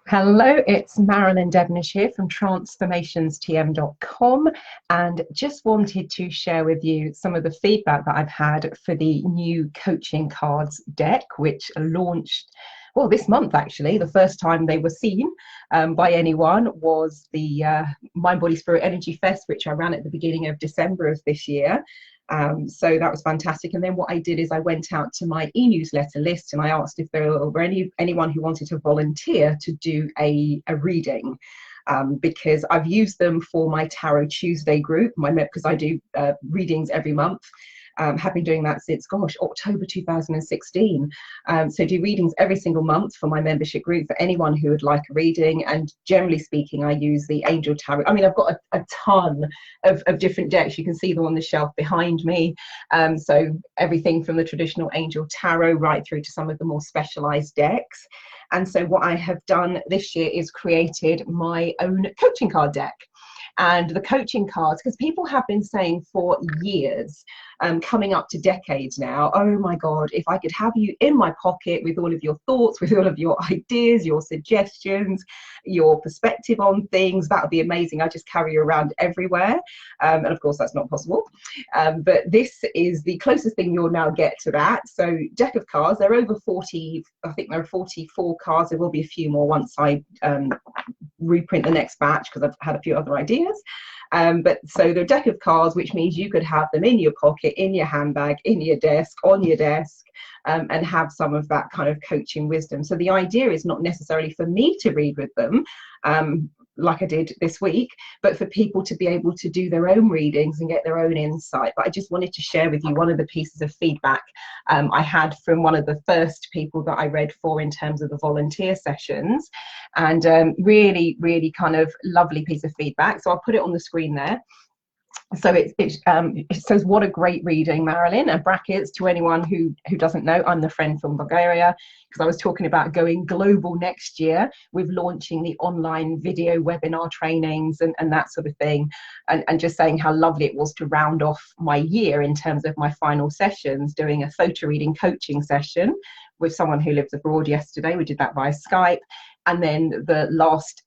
Hello, it's Marilyn Devonish here from transformationstm.com, and just wanted to share with you some of the feedback that I've had for the new coaching cards deck, which launched, well, this month actually. The first time they were seen by anyone was the Mind, Body, Spirit Energy Fest, which I ran at the beginning of December of this year. So that was fantastic. And then what I did is I went out to my e-newsletter list and I asked if there were anyone who wanted to volunteer to do a reading. Because I've used them for my Tarot Tuesday group, because I do readings every month. Have been doing that since, gosh, October 2016. So do readings every single month for my membership group for anyone who would like a reading. And generally speaking, I use the Angel Tarot. I mean, I've got a ton of different decks. You can see them on the shelf behind me. So everything from the traditional Angel Tarot right through to some of the more specialized decks. And so what I have done this year is created my own coaching card deck. And the coaching cards, because people have been saying for years, coming up to decades now, oh my God, if I could have you in my pocket with all of your thoughts, with all of your ideas, your suggestions, your perspective on things, that would be amazing. I just carry you around everywhere. And of course, that's not possible. But this is the closest thing you'll now get to that. So deck of cards, there are over 40, I think there are 44 cards. There will be a few more once I reprint the next batch, because I've had a few other ideas. But so the deck of cards, which means you could have them in your pocket, in your handbag, in your desk, on your desk, and have some of that kind of coaching wisdom. So the idea is not necessarily for me to read with them, like I did this week, but for people to be able to do their own readings and get their own insight. But I just wanted to share with you one of the pieces of feedback I had from one of the first people that I read for in terms of the volunteer sessions, and really, really kind of lovely piece of feedback. So I'll put it on the screen there. So it says, what a great reading, Marilyn, and brackets to anyone who doesn't know, I'm the friend from Bulgaria, because I was talking about going global next year with launching the online video webinar trainings and that sort of thing, and just saying how lovely it was to round off my year in terms of my final sessions, doing a photo reading coaching session with someone who lives abroad yesterday. We did that via Skype, and then the last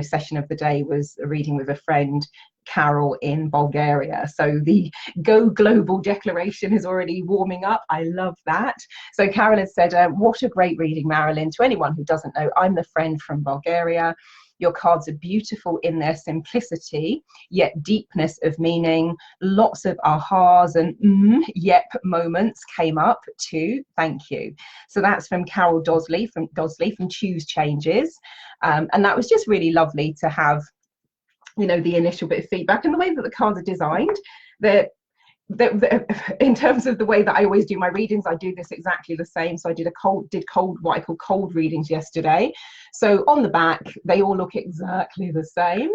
session of the day was a reading with a friend, Carol, in Bulgaria. So the Go Global declaration is already warming up. I love that. So Carol has said, what a great reading, Marilyn. To anyone who doesn't know, I'm the friend from Bulgaria. Your cards are beautiful in their simplicity, yet deepness of meaning. Lots of ahas and yep moments came up too. Thank you. So that's from Carol Dodsley from Choose Changes. And that was just really lovely to have, the initial bit of feedback, and the way that the cards are designed, that in terms of the way that I always do my readings, I do this exactly the same. So I did what I call cold readings yesterday. So on the back, they all look exactly the same,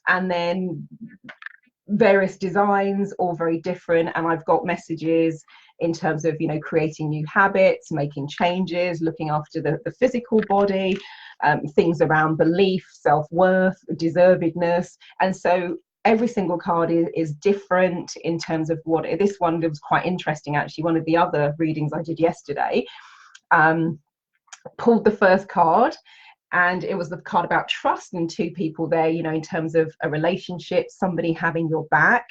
and then various designs, all very different. And I've got messages in terms of, creating new habits, making changes, looking after the physical body, things around belief, self-worth, deservedness. And so every single card is different in terms of what this one was quite interesting, actually. One of the other readings I did yesterday, pulled the first card, and it was the card about trust and two people there, in terms of a relationship, somebody having your back.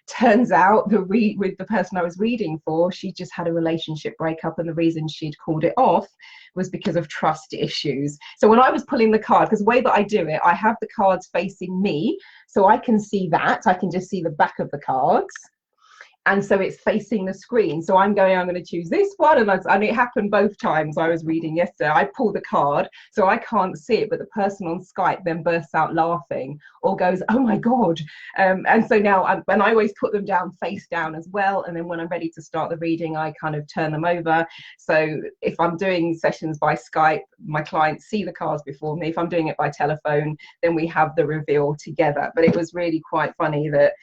Turns out with the person I was reading for, she just had a relationship breakup, and the reason she'd called it off was because of trust issues. So when I was pulling the card, because the way that I do it, I have the cards facing me, so I can see that. I can just see the back of the cards. And so it's facing the screen. So I'm going to choose this one. And it happened both times I was reading yesterday. I pull the card, so I can't see it, but the person on Skype then bursts out laughing or goes, oh my God. And so now when I always put them down face down as well. And then when I'm ready to start the reading, I kind of turn them over. So if I'm doing sessions by Skype, my clients see the cards before me. If I'm doing it by telephone, then we have the reveal together. But it was really quite funny that,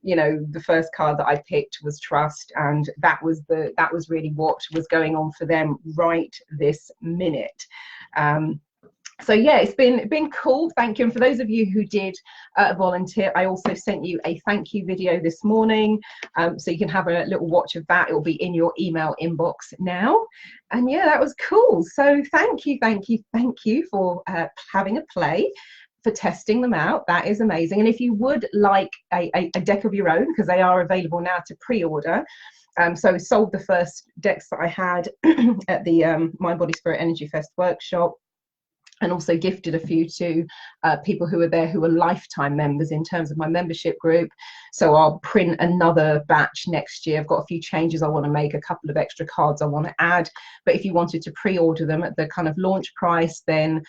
the first card that I picked was trust, and that was really what was going on for them right this minute. So yeah, it's been cool. Thank you. And for those of you who did volunteer, I also sent you a thank you video this morning, so you can have a little watch of that. It will be in your email inbox now. And yeah, that was cool. So thank you for having a play, for testing them out. That is amazing. And if you would like a deck of your own, because they are available now to pre-order. So I sold the first decks that I had at the Mind, Body, Spirit, Energy Fest workshop, and also gifted a few to people who were there who were lifetime members in terms of my membership group. So I'll print another batch next year. I've got a few changes I want to make, a couple of extra cards I want to add. But if you wanted to pre-order them at the kind of launch price, then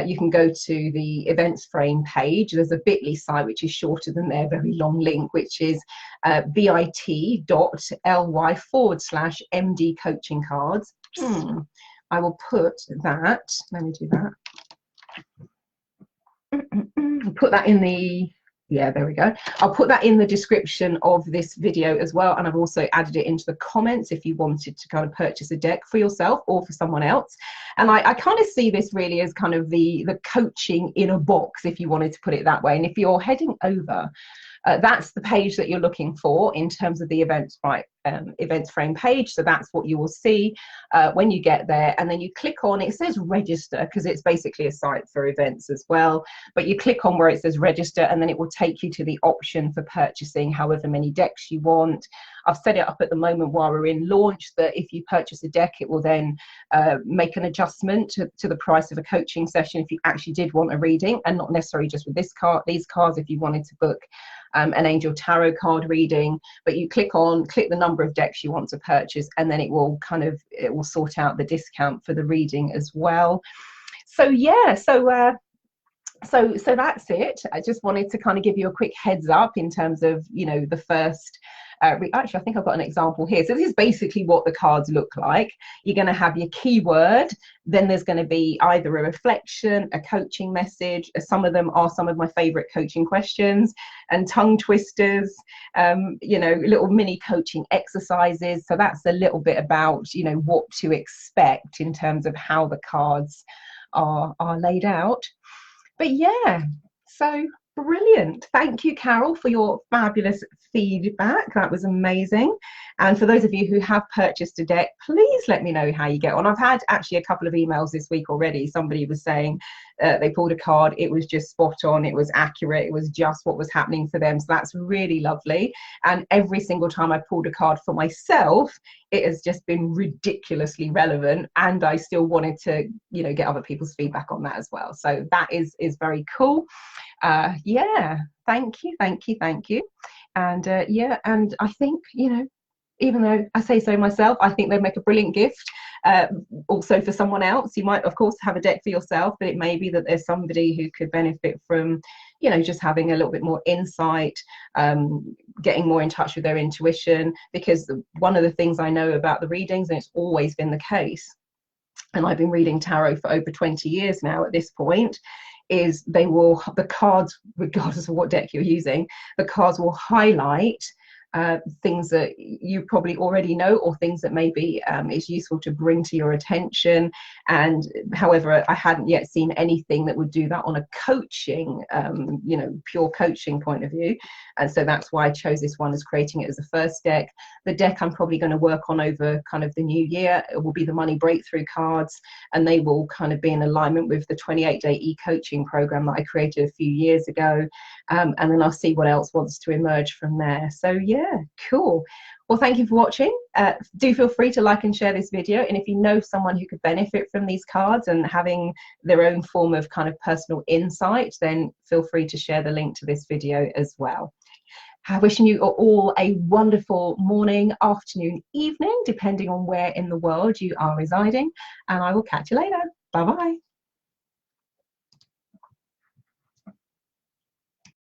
you can go to the events frame page. There's a bit.ly site which is shorter than their very long link, which is bit.ly/MD coaching cards. I will put that, let me do that. Put that in the, yeah, there we go. I'll put that in the description of this video as well. And I've also added it into the comments if you wanted to kind of purchase a deck for yourself or for someone else. And I kind of see this really as kind of the coaching in a box, if you wanted to put it that way. And if you're heading over, that's the page that you're looking for in terms of the events frame page. So that's what you will see when you get there, and then you click on, it says register, because it's basically a site for events as well, but you click on where it says register, and then it will take you to the option for purchasing however many decks you want. I've set it up at the moment while we're in launch that if you purchase a deck, it will then make an adjustment to the price of a coaching session if you actually did want a reading, and not necessarily just with these cards if you wanted to book an angel tarot card reading. But you click the number of decks you want to purchase, and then it will sort out the discount for the reading as well. So yeah, so that's it. I just wanted to kind of give you a quick heads up in terms of, you know, the first actually, I think I've got an example here. So this is basically what the cards look like. You're going to have your keyword, then there's going to be either a reflection, a coaching message. Some of them are some of my favorite coaching questions, and tongue twisters, you know, little mini coaching exercises. So that's a little bit about, you know, what to expect in terms of how the cards are laid out. But yeah, so brilliant. Thank you, Carol, for your fabulous feedback. That was amazing. And for those of you who have purchased a deck, please let me know how you get on. I've had actually a couple of emails this week already. Somebody was saying they pulled a card, it was just spot on, it was accurate, it was just what was happening for them. So that's really lovely. And every single time I pulled a card for myself, it has just been ridiculously relevant, and I still wanted to, you know, get other people's feedback on that as well. So that is very cool. Yeah, thank you. And yeah, and I think, you know, even though I say so myself, I think they'd make a brilliant gift also for someone else. You might of course have a deck for yourself, but it may be that there's somebody who could benefit from, you know, just having a little bit more insight, getting more in touch with their intuition. Because one of the things I know about the readings, and it's always been the case, and I've been reading tarot for over 20 years now at this point, is the cards, regardless of what deck you're using, the cards will highlight things that you probably already know, or things that maybe it's useful to bring to your attention. And however, I hadn't yet seen anything that would do that on a coaching, you know, pure coaching point of view. And so that's why I chose this one as creating it as a first deck. The deck I'm probably going to work on over kind of the new year, it will be the money breakthrough cards, and they will kind of be in alignment with the 28-day e-coaching program that I created a few years ago. And then I'll see what else wants to emerge from there. So yeah, cool. Well, thank you for watching. Do feel free to like and share this video, and if you know someone who could benefit from these cards and having their own form of kind of personal insight, then feel free to share the link to this video as well. Wishing you all a wonderful morning, afternoon, evening, depending on where in the world you are residing, and I will catch you later. Bye bye.